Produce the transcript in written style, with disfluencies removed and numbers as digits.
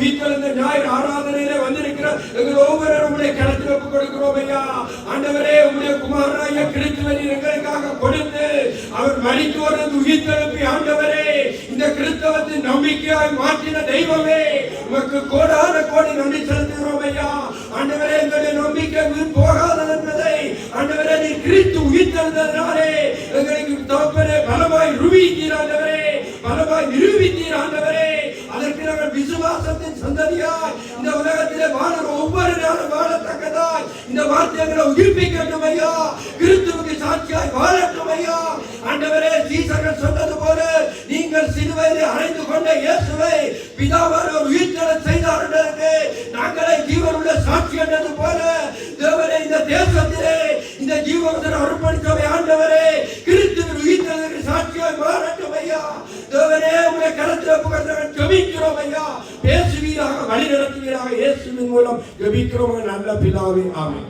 உயிர்த்தெழுந்த ஞாயிறு ஆராதனையிலே வந்திருக்கிற எங்கள் ஒவ்வொருவரும் உம்முடைய கரத்தில் ஒப்புக் கொடுக்கிறோம் ஐயா. ஆண்டவரே, உம்முடைய குமாரனாகிய கிறிஸ்துவை எங்களுக்காக கொடுத்து அவர் மரித்தோரிலிருந்து உயிர்த்தெழுப்பி ஆண்டவரே இந்த கிறிஸ்தவத்தின் நம்பிக்கையாய் மாற்றின தெய்வமே, உமக்கு கோடான கோடி நன்றி செலுத்துகிறோம் ஐயா. ஆண்டவரே, எங்களுடைய நம்பிக்கை வீண் போகாதது என்பதை ஆண்டவரே நீர் கிறிஸ்து உயிர்த்தெழுந்ததினாலே எங்களுக்கு தகப்பனே பலமாய் நிரூபித்தீர் ஆண்டவரே, பலமாய் நிரூபித்தீர் ஆண்டவரே. அதற்கு நாங்கள் விசுவாசத்தின் சந்ததியாய் இந்த உலகத்திலே வாழுற ஒவ்வொரு நாளும் வாழத்தக்கதாய் இந்த வார்த்தைகளை உயிர்ப்பிக்கட்டும் ஐயா. கிறிஸ்துவுக்கு சாட்சியாய் வாழட்டும் ஐயா. ஆண்டவரே, சீசர்கள் சொன்னது போல நீங்கள் சிலுவையிலே அறைந்து கொண்ட இயேசுவை பிதாவார் ஒரு உயிர்த்தெழச் செய்தார் என்பதற்கு நாங்களே ஜீவனுள்ள சாட்சி என்றது போல தேவனே, இந்த தேசத்திலே இந்த ஜீவனை அர்ப்பணித்தவை ஆண்டவரே கிறிஸ்துவின் உயிர்த்தெழுதலுக்கு சாட்சியாய் மாறட்டும் ஐயா. தேவனே, உம்முடைய கரத்தில் புகழ்ந்தவன் ஜெபிக்கிறோம் ஐயா. பேசுவீராக, வழி நடத்துவீராக, இயேசுவின் மூலம் ஜெபிக்கிறோம் நல்ல பிதாவே, ஆமென்.